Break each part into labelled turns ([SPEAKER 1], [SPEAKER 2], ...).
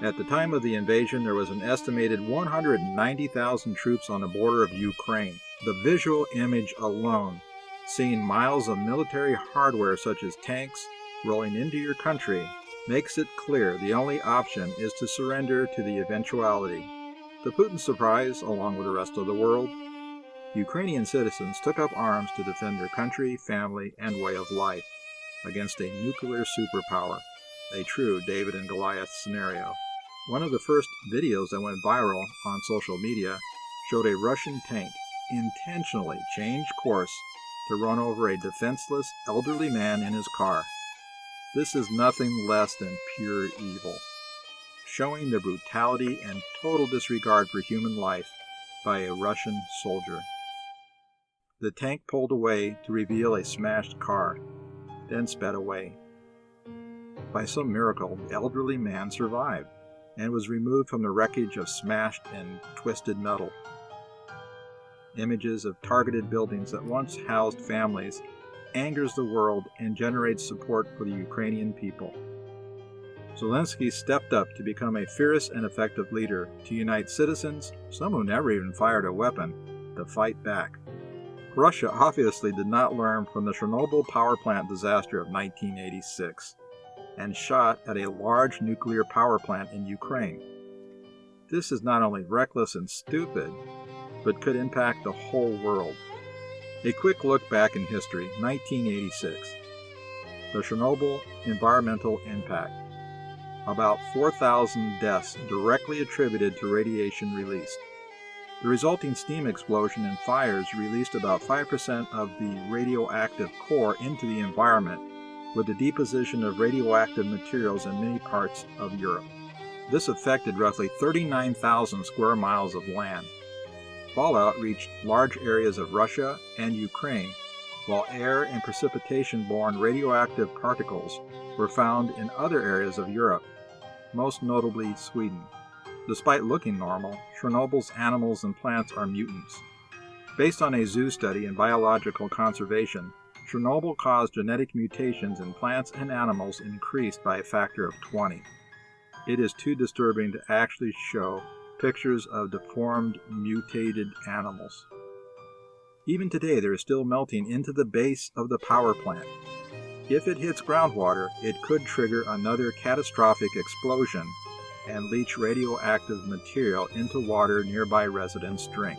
[SPEAKER 1] At the time of the invasion, there was an estimated 190,000 troops on the border of Ukraine. The visual image alone, seeing miles of military hardware such as tanks rolling into your country, makes it clear the only option is to surrender to the eventuality. To Putin's surprise, along with the rest of the world, Ukrainian citizens took up arms to defend their country, family, and way of life against a nuclear superpower, a true David and Goliath scenario. One of the first videos that went viral on social media showed a Russian tank intentionally change course to run over a defenseless elderly man in his car. This is nothing less than pure evil, showing the brutality and total disregard for human life by a Russian soldier. The tank pulled away to reveal a smashed car, then sped away. By some miracle, the elderly man survived and was removed from the wreckage of smashed and twisted metal. Images of targeted buildings that once housed families angers the world and generates support for the Ukrainian people. Zelensky stepped up to become a fierce and effective leader to unite citizens, some who never even fired a weapon, to fight back. Russia obviously did not learn from the Chernobyl power plant disaster of 1986 and shot at a large nuclear power plant in Ukraine. This is not only reckless and stupid, but could impact the whole world. A quick look back in history, 1986. The Chernobyl environmental impact. About 4,000 deaths directly attributed to radiation released. The resulting steam explosion and fires released about 5% of the radioactive core into the environment, with the deposition of radioactive materials in many parts of Europe. This affected roughly 39,000 square miles of land. Fallout reached large areas of Russia and Ukraine, while air and precipitation-borne radioactive particles were found in other areas of Europe, most notably Sweden. Despite looking normal, Chernobyl's animals and plants are mutants. Based on a zoo study in biological conservation, Chernobyl caused genetic mutations in plants and animals increased by a factor of 20. It is too disturbing to actually show pictures of deformed, mutated animals. Even today, there is still melting into the base of the power plant. If it hits groundwater, it could trigger another catastrophic explosion and leach radioactive material into water nearby residents drink.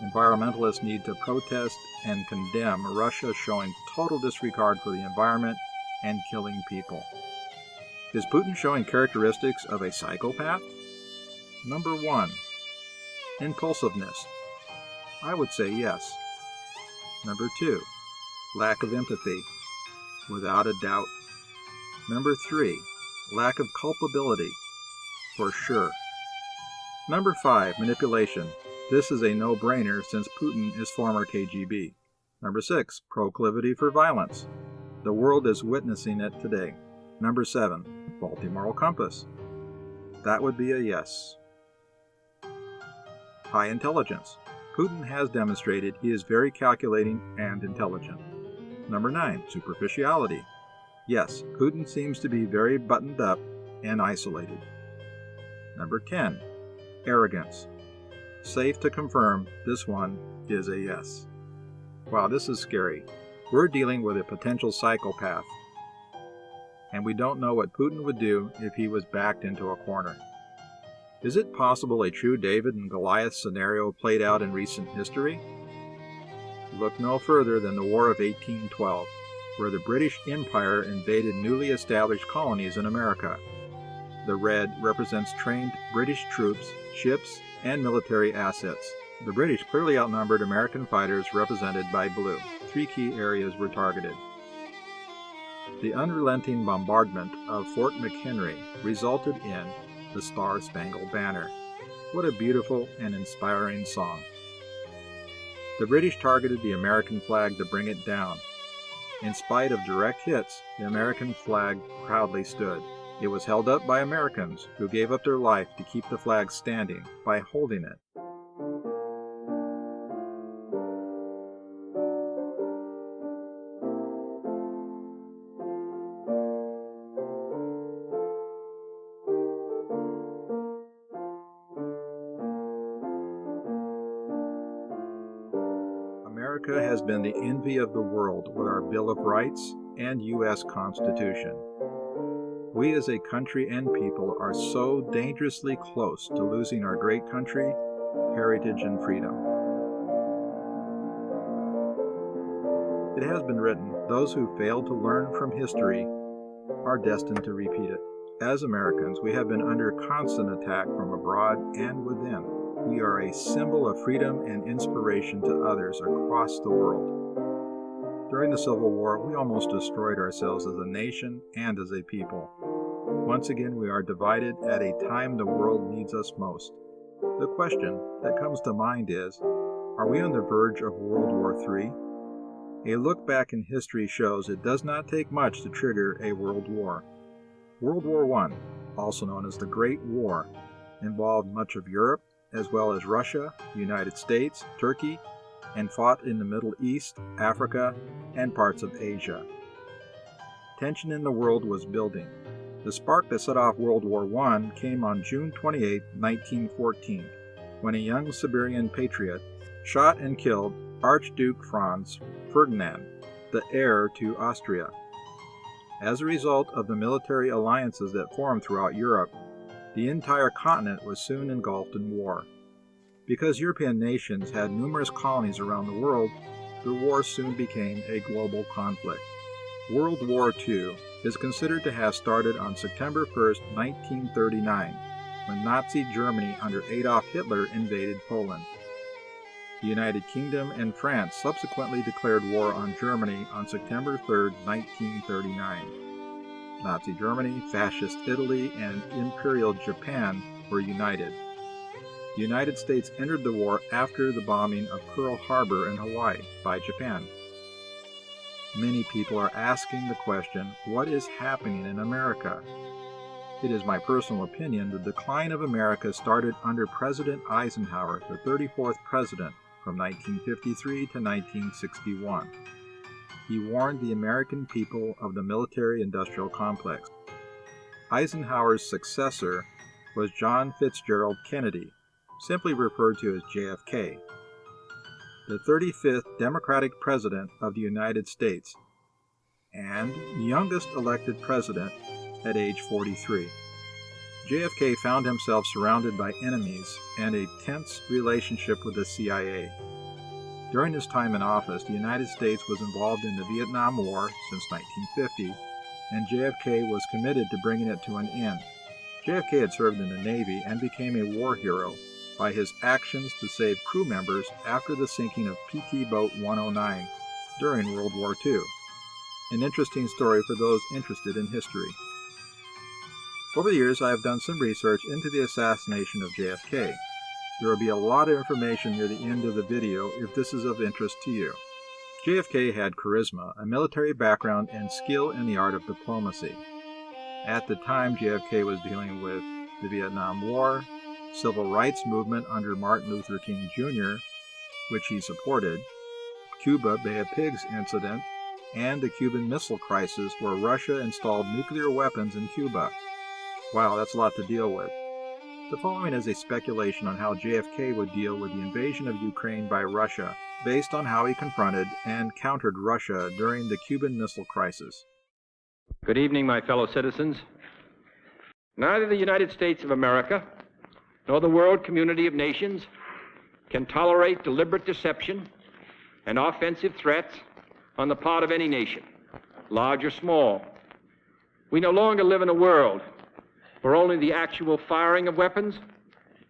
[SPEAKER 1] Environmentalists need to protest and condemn Russia showing total disregard for the environment and killing people. Is Putin showing characteristics of a psychopath? Number 1. Impulsiveness. I would say yes. Number 2. Lack of empathy. Without a doubt. Number 3. Lack of culpability. For sure. Number 5. Manipulation. This is a no-brainer since Putin is former KGB. Number 6. Proclivity for violence. The world is witnessing it today. Number 7. Faulty moral compass. That would be a yes. High intelligence. Putin has demonstrated he is very calculating and intelligent. Number 9. Superficiality. Yes, Putin seems to be very buttoned up and isolated. Number 10. Arrogance. Safe to confirm this one is a yes. Wow, this is scary. We're dealing with a potential psychopath, and we don't know what Putin would do if he was backed into a corner. Is it possible a true David and Goliath scenario played out in recent history? Look no further than the War of 1812, where the British Empire invaded newly established colonies in America. The red represents trained British troops, ships, and military assets. The British clearly outnumbered American fighters, represented by blue. 3 key areas were targeted. The unrelenting bombardment of Fort McHenry resulted in the Star-Spangled Banner. What a beautiful and inspiring song. The British targeted the American flag to bring it down. In spite of direct hits, the American flag proudly stood. It was held up by Americans who gave up their life to keep the flag standing by holding it. America has been the envy of the world with our Bill of Rights and U.S. Constitution. We as a country and people are so dangerously close to losing our great country, heritage, and freedom. It has been written, those who fail to learn from history are destined to repeat it. As Americans, we have been under constant attack from abroad and within. We are a symbol of freedom and inspiration to others across the world. During the Civil War, we almost destroyed ourselves as a nation and as a people. Once again, we are divided at a time the world needs us most. The question that comes to mind is, are we on the verge of World War III? A look back in history shows it does not take much to trigger a world war. World War I, also known as the Great War, involved much of Europe, as well as Russia, the United States, Turkey, and fought in the Middle East, Africa, and parts of Asia. Tension in the world was building. The spark that set off World War I came on June 28, 1914, when a young Siberian patriot shot and killed Archduke Franz Ferdinand, the heir to Austria. As a result of the military alliances that formed throughout Europe, the entire continent was soon engulfed in war. Because European nations had numerous colonies around the world, the war soon became a global conflict. World War II is considered to have started on September 1, 1939, when Nazi Germany under Adolf Hitler invaded Poland. The United Kingdom and France subsequently declared war on Germany on September 3, 1939. Nazi Germany, Fascist Italy, and Imperial Japan were united. The United States entered the war after the bombing of Pearl Harbor in Hawaii by Japan. Many people are asking the question, what is happening in America? It is my personal opinion the decline of America started under President Eisenhower, the 34th president, from 1953 to 1961. He warned the American people of the military-industrial complex. Eisenhower's successor was John Fitzgerald Kennedy, simply referred to as JFK, the 35th Democratic President of the United States, and youngest elected president at age 43. JFK found himself surrounded by enemies and a tense relationship with the CIA. During his time in office, the United States was involved in the Vietnam War since 1950, and JFK was committed to bringing it to an end. JFK had served in the Navy and became a war hero by his actions to save crew members after the sinking of PT Boat 109 during World War II. An interesting story for those interested in history. Over the years, I have done some research into the assassination of JFK. There will be a lot of information near the end of the video if this is of interest to you. JFK had charisma, a military background, and skill in the art of diplomacy. At the time, JFK was dealing with the Vietnam War, civil rights movement under Martin Luther King Jr., which he supported, Cuba Bay of Pigs incident, and the Cuban Missile Crisis where Russia installed nuclear weapons in Cuba. Wow, that's a lot to deal with. The following is a speculation on how JFK would deal with the invasion of Ukraine by Russia, based on how he confronted and countered Russia during the Cuban Missile Crisis.
[SPEAKER 2] Good evening, my fellow citizens. Neither the United States of America nor the world community of nations can tolerate deliberate deception and offensive threats on the part of any nation, large or small. We no longer live in a world where only the actual firing of weapons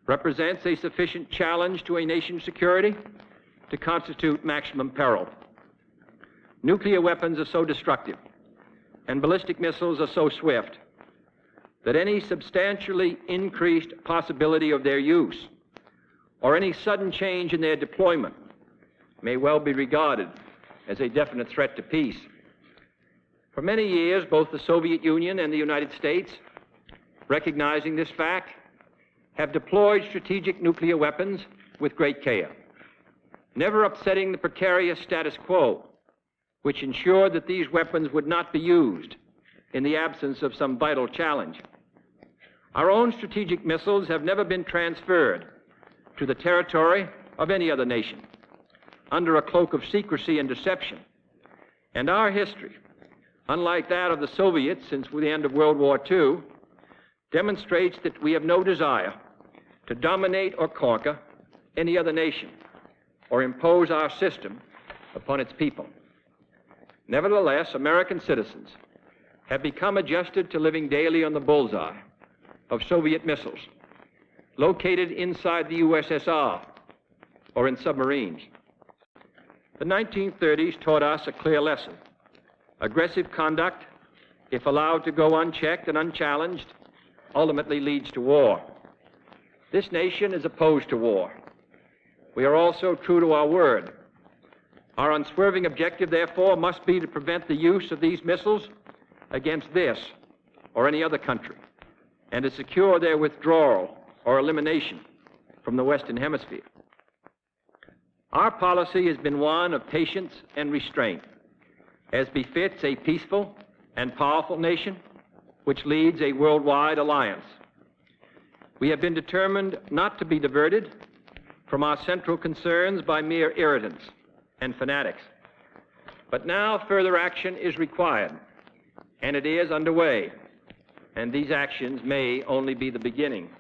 [SPEAKER 2] represents a sufficient challenge to a nation's security to constitute maximum peril. Nuclear weapons are so destructive and ballistic missiles are so swift that any substantially increased possibility of their use or any sudden change in their deployment may well be regarded as a definite threat to peace. For many years, both the Soviet Union and the United States, recognizing this fact, have deployed strategic nuclear weapons with great care, never upsetting the precarious status quo, which ensured that these weapons would not be used in the absence of some vital challenge. Our own strategic missiles have never been transferred to the territory of any other nation. under a cloak of secrecy and deception. And our history, unlike that of the Soviets since the end of World War II, demonstrates that we have no desire to dominate or conquer any other nation or impose our system upon its people. Nevertheless, American citizens have become adjusted to living daily on the bullseye of Soviet missiles located inside the USSR or in submarines. The 1930s taught us a clear lesson. Aggressive conduct, if allowed to go unchecked and unchallenged, ultimately leads to war. This nation is opposed to war. We are also true to our word. Our unswerving objective, therefore, must be to prevent the use of these missiles against this or any other country, and to secure their withdrawal or elimination from the Western Hemisphere. Our policy has been one of patience and restraint, as befits a peaceful and powerful nation which leads a worldwide alliance. We have been determined not to be diverted from our central concerns by mere irritants and fanatics. But now further action is required, and it is underway, and these actions may only be the beginning.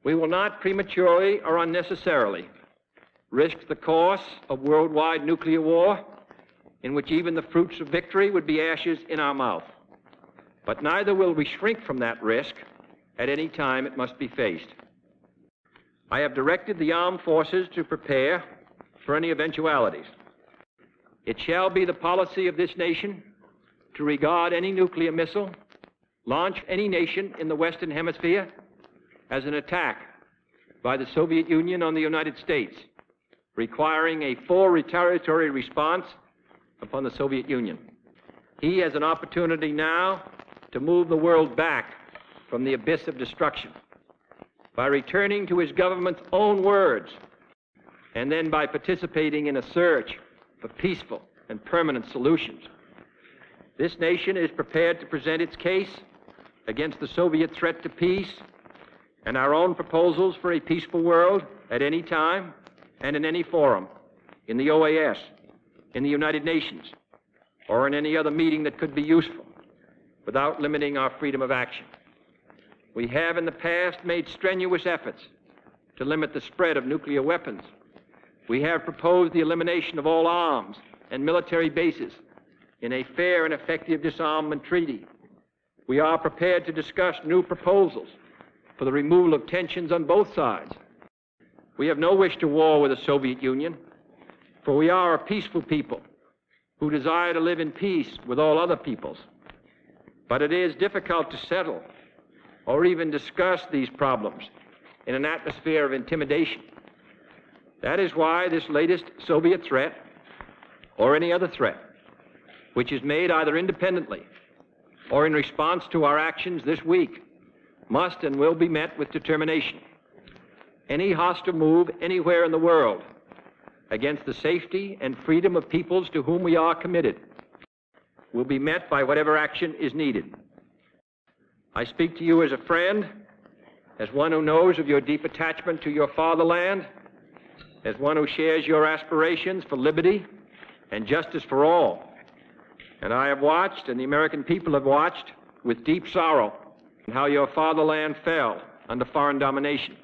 [SPEAKER 2] We will not prematurely or unnecessarily risk the course of worldwide nuclear war, in which even the fruits of victory would be ashes in our mouth. But neither will we shrink from that risk at any time it must be faced. I have directed the armed forces to prepare for any eventualities. It shall be the policy of this nation to regard any nuclear missile launched any nation in the Western Hemisphere as an attack by the Soviet Union on the United States, requiring a full retaliatory response upon the Soviet Union. He has an opportunity now to move the world back from the abyss of destruction by returning to his government's own words, and then by participating in a search for peaceful and permanent solutions. This nation is prepared to present its case against the Soviet threat to peace and our own proposals for a peaceful world at any time and in any forum, in the OAS, in the United Nations, or in any other meeting that could be useful, without limiting our freedom of action. We have in the past made strenuous efforts to limit the spread of nuclear weapons. We have proposed the elimination of all arms and military bases in a fair and effective disarmament treaty. We are prepared to discuss new proposals for the removal of tensions on both sides. We have no wish to war with the Soviet Union, for we are a peaceful people who desire to live in peace with all other peoples. But it is difficult to settle or even discuss these problems in an atmosphere of intimidation. That is why this latest Soviet threat, or any other threat, which is made either independently or in response to our actions this week, must and will be met with determination. Any hostile move anywhere in the world against the safety and freedom of peoples to whom we are committed will be met by whatever action is needed. I speak to you as a friend, as one who knows of your deep attachment to your fatherland, as one who shares your aspirations for liberty and justice for all. And I have watched, and the American people have watched, with deep sorrow, how your fatherland fell under foreign domination.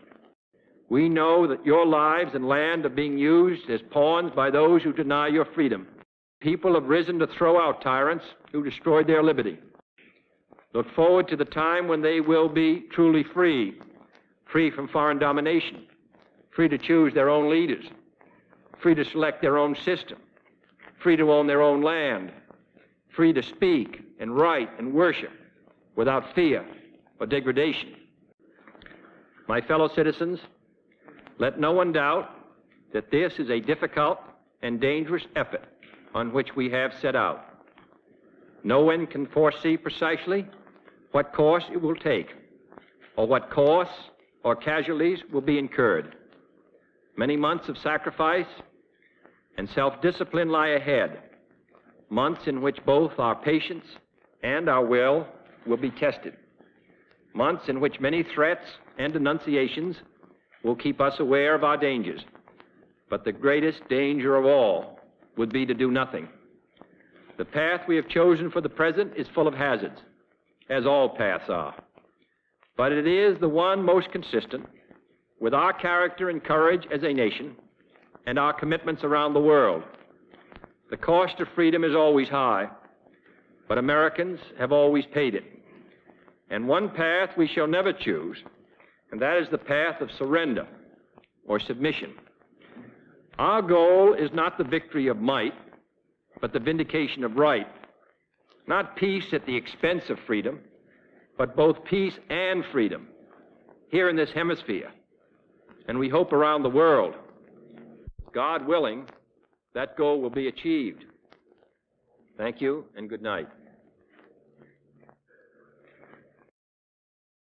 [SPEAKER 2] We know that your lives and land are being used as pawns by those who deny your freedom. People have risen to throw out tyrants who destroyed their liberty. Look forward to the time when they will be truly free, free from foreign domination, free to choose their own leaders, free to select their own system, free to own their own land, free to speak and write and worship without fear or degradation. My fellow citizens, let no one doubt that this is a difficult and dangerous effort on which we have set out. No one can foresee precisely what course it will take, or what costs or casualties will be incurred. Many months of sacrifice and self-discipline lie ahead, months in which both our patience and our will be tested, months in which many threats and denunciations will keep us aware of our dangers. but the greatest danger of all would be to do nothing. The path we have chosen for the present is full of hazards, as all paths are. But it is the one most consistent with our character and courage as a nation and our commitments around the world. The cost of freedom is always high, but Americans have always paid it. And one path we shall never choose, and that is the path of surrender or submission. Our goal is not the victory of might, but the vindication of right. Not peace at the expense of freedom, but both peace and freedom here in this hemisphere, and we hope around the world. God willing, that goal will be achieved. Thank you and good night.